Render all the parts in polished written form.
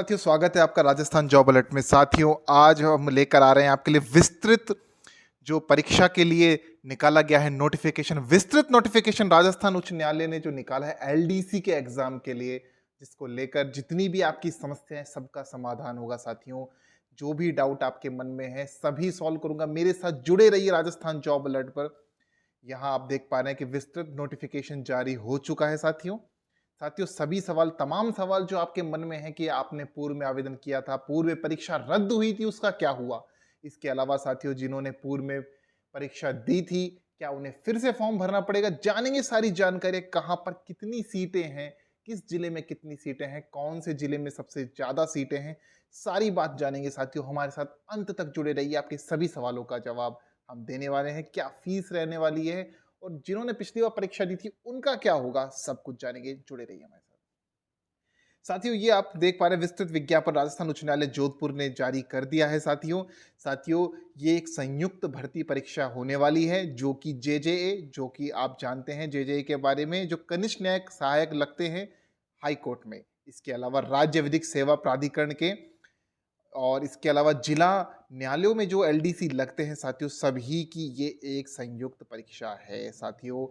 साथियों, स्वागत है आपका राजस्थान जॉब अलर्ट में। साथियों, आज हम लेकर आ रहे हैं आपके लिए विस्तृत जो परीक्षा के लिए निकाला गया है नोटिफिकेशन। विस्तृत नोटिफिकेशन राजस्थान उच्च न्यायालय ने जो निकाला है एलडीसी के एग्जाम के लिए, जिसको लेकर जितनी भी आपकी समस्याएं सबका समाधान होगा। साथियों, जो भी डाउट आपके मन में है सभी सॉल्व करूंगा। मेरे साथ जुड़े रहिए राजस्थान जॉब अलर्ट पर। यहाँ आप देख पा रहे हैं कि विस्तृत नोटिफिकेशन जारी हो चुका है। साथियों, सभी सवाल, तमाम सवाल जो आपके मन में है कि आपने पूर्व में आवेदन किया था, पूर्व में परीक्षा रद्द हुई थी, उसका क्या हुआ। इसके अलावा साथियों, जिन्होंने पूर्व में परीक्षा दी थी, क्या उन्हें फिर से फॉर्म भरना पड़ेगा, जानेंगे सारी जानकारी। कहां पर कितनी सीटें हैं, किस जिले में कितनी सीटें हैं, कौन से जिले में सबसे ज्यादा सीटें हैं, सारी बात जानेंगे। साथियों, हमारे साथ अंत तक जुड़े रहिए, आपके सभी सवालों का जवाब हम देने वाले हैं। क्या फीस रहने वाली है और जिन्होंने पिछली बार परीक्षा दी थी उनका क्या होगा, सब कुछ जानेंगे। जुड़े रहिए हमारे साथ। साथियों, ये आप देख पा रहे हैं विस्तृत विज्ञापन राजस्थान उच्च न्यायालय जोधपुर ने जारी कर दिया है। साथियों, ये एक संयुक्त भर्ती परीक्षा होने वाली है, जो कि जेजेए, जो कि आप जानते हैं जेजेए के बारे में, जो कनिष्ठ न्यायिक सहायक लगते हैं हाई कोर्ट में। इसके अलावा राज्य विधिक सेवा प्राधिकरण के और इसके अलावा जिला न्यायालयों में जो एलडीसी लगते हैं साथियों, सभी की ये एक संयुक्त परीक्षा है। साथियों,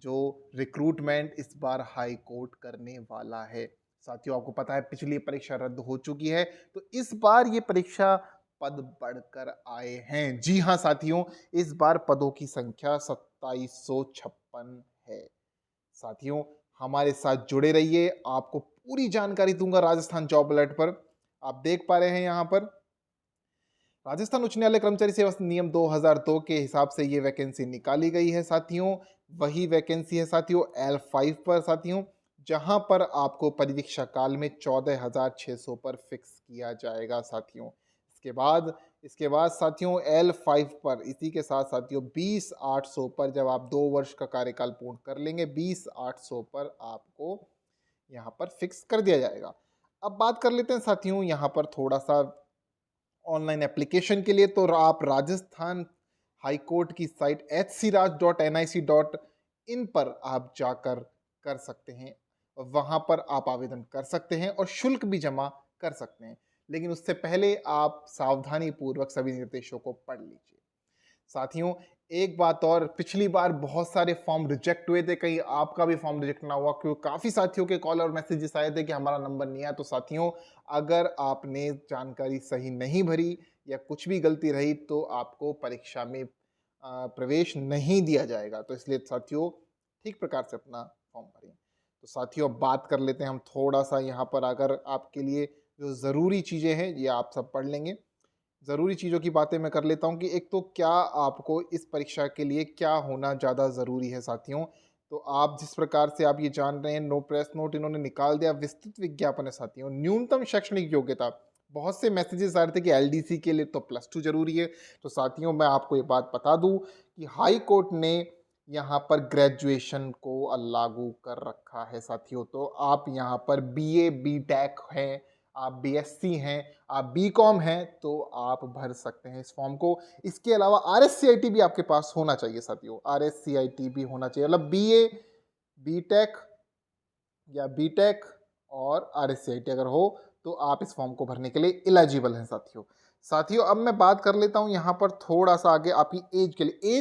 जो रिक्रूटमेंट इस बार हाई कोर्ट करने वाला है। साथियों, आपको पता है पिछली परीक्षा रद्द हो चुकी है, तो इस बार ये परीक्षा पद बढ़कर आए हैं। जी हाँ साथियों, इस बार पदों की संख्या 2756 है। साथियों, हमारे साथ जुड़े रहिए, आपको पूरी जानकारी दूंगा राजस्थान जॉब अलर्ट पर। आप देख पा रहे हैं यहाँ पर राजस्थान उच्च न्यायालय कर्मचारी सेवा नियम 2002 के हिसाब से ये वैकेंसी निकाली गई है। साथियों, वही वैकेंसी है साथियों L5 पर। साथियों, जहां पर आपको परीक्षा काल में 14,600 पर फिक्स किया जाएगा। साथियों, इसके बाद साथियों L5 पर इसी के साथ साथियों 20,800 पर, जब आप 2 वर्ष का कार्यकाल पूर्ण कर लेंगे, 20,800 पर आपको यहाँ पर फिक्स कर दिया जाएगा। अब बात कर लेते हैं साथियों यहाँ पर थोड़ा सा ऑनलाइन एप्लीकेशन के लिए। तो आप राजस्थान हाई कोर्ट की साइट hcraj.nic.in पर आप जाकर कर सकते हैं, वहां पर आप आवेदन कर सकते हैं और शुल्क भी जमा कर सकते हैं। लेकिन उससे पहले आप सावधानी पूर्वक सभी निर्देशों को पढ़ लीजिए। साथियों, एक बात और, पिछली बार बहुत सारे फॉर्म रिजेक्ट हुए थे, कहीं आपका भी फॉर्म रिजेक्ट ना हुआ, क्योंकि काफी साथियों के कॉल और मैसेजेस आए थे कि हमारा नंबर नहीं आया। तो साथियों, अगर आपने जानकारी सही नहीं भरी या कुछ भी गलती रही तो आपको परीक्षा में प्रवेश नहीं दिया जाएगा। तो इसलिए साथियों, ठीक प्रकार से अपना फॉर्म भरें। तो साथियों, अब बात कर लेते हैं हम थोड़ा सा यहाँ पर, अगर आपके लिए जो ज़रूरी चीज़ें हैं ये आप सब पढ़ लेंगे। ज़रूरी चीज़ों की बातें मैं कर लेता हूँ कि एक तो क्या आपको इस परीक्षा के लिए क्या होना ज़्यादा ज़रूरी है। साथियों, तो आप जिस प्रकार से आप ये जान रहे हैं, नो प्रेस नोट इन्होंने निकाल दिया, विस्तृत विज्ञापन है। साथियों, न्यूनतम शैक्षणिक योग्यता, बहुत से मैसेजेस आ रहे थे कि एलडीसी के लिए तो +2 जरूरी है। तो साथियों, मैं आपको ये बात बता दूं कि हाई कोर्ट ने यहाँ पर ग्रेजुएशन को लागू कर रखा है। साथियों, तो आप यहाँ पर बीए बीटेक हैं, आप बीएससी हैं, आप बीकॉम हैं, तो आप भर सकते हैं इस फॉर्म को। इसके अलावा आरएससीआईटी भी आपके पास होना चाहिए। साथियों, आरएससीआईटी भी होना चाहिए, मतलब बीए बीटेक या बीटेक और आरएससीआईटी अगर हो तो आप इस फॉर्म को भरने के लिए एलिजिबल हैं। साथियों, अब मैं बात कर लेता हूं यहाँ पर थोड़ा सा आगे आपकी एज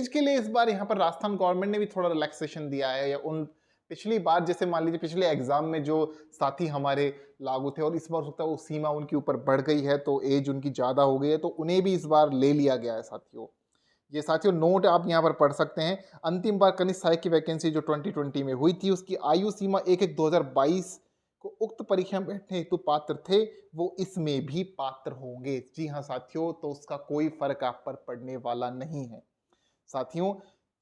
के लिए इस बार यहाँ पर राजस्थान गवर्नमेंट ने भी थोड़ा रिलैक्सेशन दिया है। या उन पिछली बार जैसे मान लीजिए पिछले एग्जाम में जो साथी हमारे लागू थे और इस बार हो सकता है वो सीमा उनके ऊपर बढ़ गई है, तो एज उनकी ज़्यादा हो गई है, तो उन्हें भी इस बार ले लिया गया है। साथियों नोट आप यहाँ पर पढ़ सकते हैं। अंतिम बार कनिष्ठ सहायक की वैकेंसी जो 2020 में हुई थी, उसकी आयु सीमा 1/1/2022 को उक्त परीक्षा में बैठने हेतु पात्र थे, वो इसमें भी पात्र होंगे। जी हाँ साथियों, तो उसका कोई फर्क आप पर पड़ने वाला नहीं है। साथियों,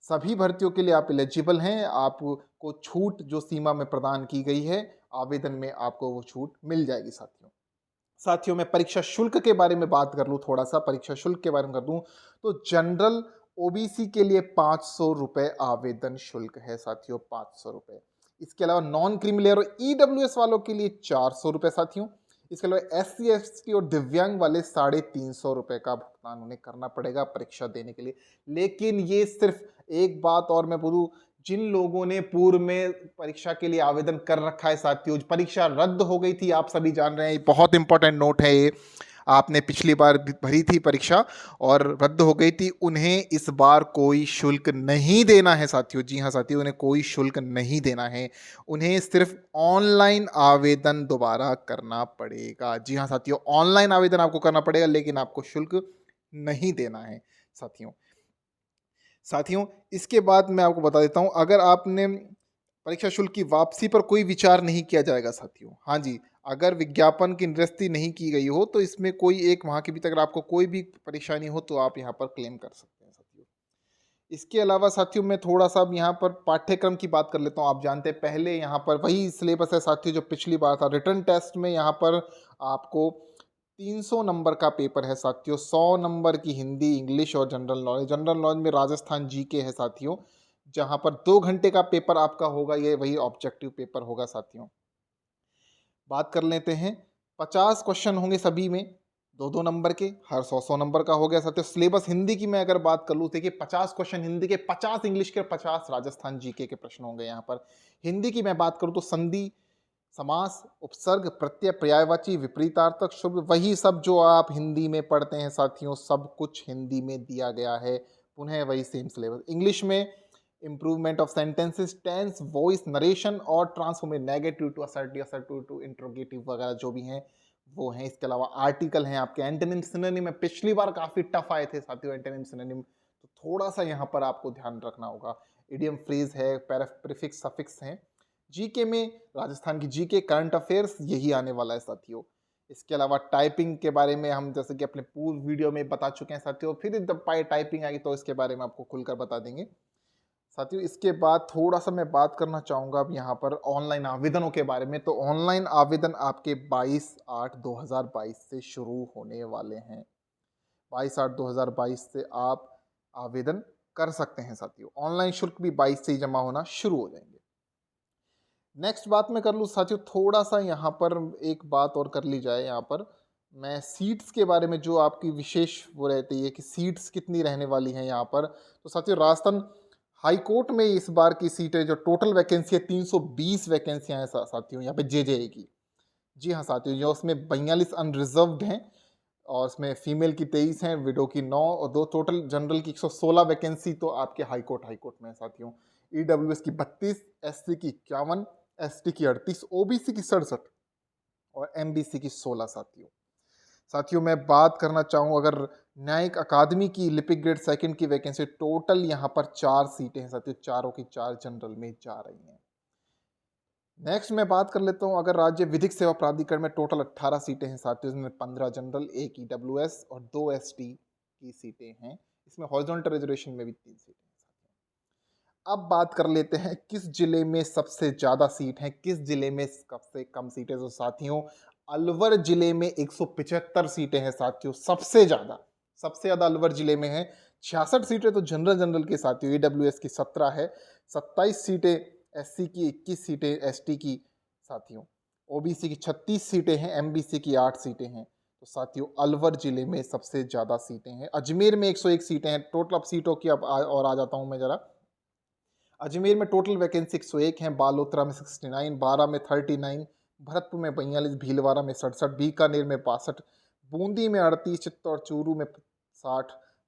सभी भर्तियों के लिए आप एलिजिबल हैं। आपको छूट जो सीमा में प्रदान की गई है, आवेदन में आपको वो छूट मिल जाएगी। साथियों, मैं परीक्षा शुल्क के बारे में बात कर लूँ, थोड़ा सा परीक्षा शुल्क के बारे में कर दूं, तो जनरल ओबीसी के लिए 500 रुपए आवेदन शुल्क है। साथियों, 500 रुपए। इसके अलावा नॉन क्रीमिलियर और ईडब्ल्यूएस वालों के लिए 400 रुपए। साथियों, इसके अलावा एससी एसटी और दिव्यांग वाले 350 रुपए का भुगतान उन्हें करना पड़ेगा परीक्षा देने के लिए। लेकिन ये सिर्फ, एक बात और मैं बोलूँ, जिन लोगों ने पूर्व में परीक्षा के लिए आवेदन कर रखा है साथियों, परीक्षा रद्द हो गई थी, आप सभी जान रहे हैं, बहुत इंपॉर्टेंट नोट है ये। आपने पिछली बार भरी थी परीक्षा और रद्द हो गई थी, उन्हें इस बार कोई शुल्क नहीं देना है साथियों। जी हाँ साथियों, उन्हें कोई शुल्क नहीं देना है, उन्हें सिर्फ ऑनलाइन आवेदन दोबारा करना पड़ेगा। जी हाँ साथियों, ऑनलाइन आवेदन आपको करना पड़ेगा, लेकिन आपको शुल्क नहीं देना है साथियों। साथियों, इसके बाद मैं आपको बता देता हूं, अगर आपने परीक्षा शुल्क की वापसी पर कोई विचार नहीं किया जाएगा साथियों। हाँ जी, अगर विज्ञापन की निरस्ती नहीं की गई हो तो इसमें कोई एक माह के भीतर अगर आपको कोई भी परेशानी हो तो आप यहाँ पर क्लेम कर सकते हैं साथियों। इसके अलावा साथियों, मैं थोड़ा सा अब यहाँ पर पाठ्यक्रम की बात कर लेता हूँ। आप जानते हैं पहले यहाँ पर वही सिलेबस है साथियों जो पिछली बार था। रिटर्न टेस्ट में यहाँ पर आपको 300 नंबर का पेपर है साथियों। 100 नंबर की हिंदी, इंग्लिश और जनरल नॉलेज। जनरल नॉलेज में राजस्थान जीके है साथियों, जहाँ पर 2 घंटे का पेपर आपका होगा, ये वही ऑब्जेक्टिव पेपर होगा साथियों। बात कर लेते हैं, 50 क्वेश्चन होंगे सभी में, 2-2 नंबर के, हर 100-100 नंबर का हो गया साथियों। सिलेबस हिंदी की मैं अगर बात कर लूँ, देखिए 50 क्वेश्चन हिंदी के, 50 इंग्लिश के, 50 राजस्थान जीके के प्रश्न होंगे यहाँ पर। हिंदी की मैं बात करूँ तो संधि, समास, उपसर्ग, प्रत्यय, पर्यायवाची, विपरीतार्थक, शुभ, वही सब जो आप हिंदी में पढ़ते हैं साथियों, सब कुछ हिंदी में दिया गया है। पुनः वही सेम सिलेबस। इंग्लिश में improvement of sentences, tense, voice, narration और transformation, negative to assertive, assertive to interrogative वगैरह जो भी हैं वो हैं। इसके अलावा आर्टिकल हैं आपके, एंटोनिम, सिनोनिम में पिछली बार काफी टफ आए थे साथियों एंटोनिम सिनोनिम, तो थोड़ा सा यहाँ पर आपको ध्यान रखना होगा। इडियम, फ्रेज है, प्रीफिक्स, सफिक्स हैं। जीके में राजस्थान की जीके, करंट अफेयर्स, यही आने वाला है साथियों। इसके अलावा टाइपिंग के बारे में हम जैसे कि अपने पूर्व वीडियो में बता चुके हैं साथियों, फिर जब टाइपिंग आएगी तो इसके बारे में आपको खुलकर बता देंगे साथियों। इसके बाद थोड़ा सा मैं बात करना चाहूँगा अब यहाँ पर ऑनलाइन आवेदनों के बारे में। तो ऑनलाइन आवेदन आपके 22/8/2022 से शुरू होने वाले हैं। 22/8/2022 से आप आवेदन कर सकते हैं साथियों। ऑनलाइन शुल्क भी 22 से ही जमा होना शुरू हो जाएंगे। नेक्स्ट बात मैं कर लूँ साथियों, थोड़ा सा यहाँ पर एक बात और कर ली जाए। यहाँ पर मैं सीट्स के बारे में जो आपकी विशेष वो रहती है कि सीट्स कितनी रहने वाली हैं यहाँ पर। तो साथियों, राजस्थान हाई कोर्ट में इस बार की सीटें जो टोटल वैकेंसी है 320 वैकेंसियाँ हैं साथियों यहाँ पे जेजेए की। जी हाँ साथियों, जो उसमें 42 अनरिजर्व्ड हैं और उसमें फीमेल की 23 हैं, विडो की 9 और 2, टोटल जनरल की 116 वैकेंसी तो आपके हाई कोर्ट में है साथियों। ईडब्ल्यूएस की 32, एससी की 51, एसटी की 38, ओबीसी की 67 और एमबीसी की 16 साथियों। साथियों, मैं बात करना चाहूँ अगर न्यायिक अकादमी की लिपिक ग्रेड सेकंड की वैकेंसी, टोटल यहाँ पर 4 सीटें हैं साथियों, चारों की 4 जनरल में जा रही हैं। नेक्स्ट मैं बात कर लेता हूँ अगर राज्य विधिक सेवा प्राधिकरण में, टोटल 18 सीटें हैं साथियों, इसमें 15 जनरल, 1 ईडब्ल्यूएस और 2 एसटी की सीटें हैं। इसमें हॉरिजॉन्टल रिजर्वेशन में भी 3 सीटें हैं साथियों। अब बात कर लेते हैं किस जिले में सबसे ज्यादा सीट है, किस जिले में सबसे कम सीटें। तो साथियों, अलवर जिले में 175 सीटें हैं साथियों, सबसे ज्यादा अलवर जिले में है। 66 सीटें तो जनरल के साथियों, ईडब्ल्यूएस की 17 है, 27 सीटें एससी की, 21 सीटें एसटी की साथियों, ओबीसी की 36 सीटें हैं, एमबीसी की 8 सीटें हैं। तो साथियों, अलवर जिले में सबसे ज्यादा सीटें हैं। अजमेर में 101 सीटें हैं। टोटल अब सीटों की अब और आ जाता हूं मैं जरा। अजमेर में टोटल वैकेंसी 101 है, बालोतरा में 69, बारा में 39, भरतपुर में 42, भीलवाड़ा में 67, बीकानेर में 62, बूंदी में 38, चित्तौड़ चूरू में 60,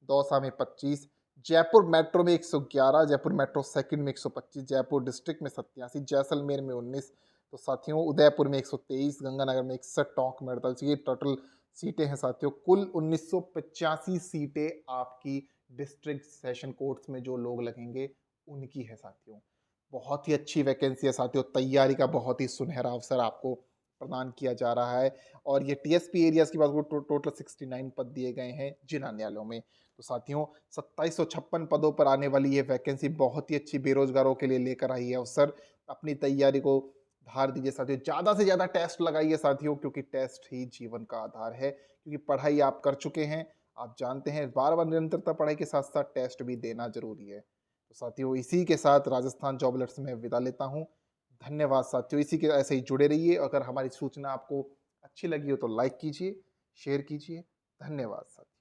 दौसा में 25, जयपुर मेट्रो में 111, जयपुर मेट्रो सेकंड में 125, जयपुर डिस्ट्रिक्ट में 87, जैसलमेर में 19। तो साथियों, उदयपुर में 123, गंगानगर में 61, टोंक में 48। ये टोटल सीटें हैं साथियों। कुल 1985 सीटें आपकी डिस्ट्रिक्ट सेशन कोर्ट्स में जो लोग लगेंगे उनकी है साथियों। बहुत ही अच्छी वैकेंसी है साथियों, तैयारी का बहुत ही सुनहरा अवसर आपको प्रदान किया जा रहा है। और ये टीएसपी एरियाज की बात करूँ, टोटल 69 पद दिए गए हैं जिला न्यायालयों में। तो साथियों, 2756 पदों पर आने वाली ये वैकेंसी बहुत ही अच्छी बेरोजगारों के लिए लेकर आई है अवसर। अपनी तैयारी को धार दीजिए साथियों, ज़्यादा से ज़्यादा टेस्ट लगाइए साथियों, क्योंकि टेस्ट ही जीवन का आधार है। क्योंकि पढ़ाई आप कर चुके हैं, आप जानते हैं, बार बार निरंतरता पढ़ाई के साथ साथ टेस्ट भी देना जरूरी है। तो साथियों, इसी के साथ राजस्थान जॉब अलर्ट से मैं विदा लेता हूँ। धन्यवाद साथियों, इसी के ऐसे ही जुड़े रहिए। अगर हमारी सूचना आपको अच्छी लगी हो तो लाइक कीजिए, शेयर कीजिए। धन्यवाद साथियों।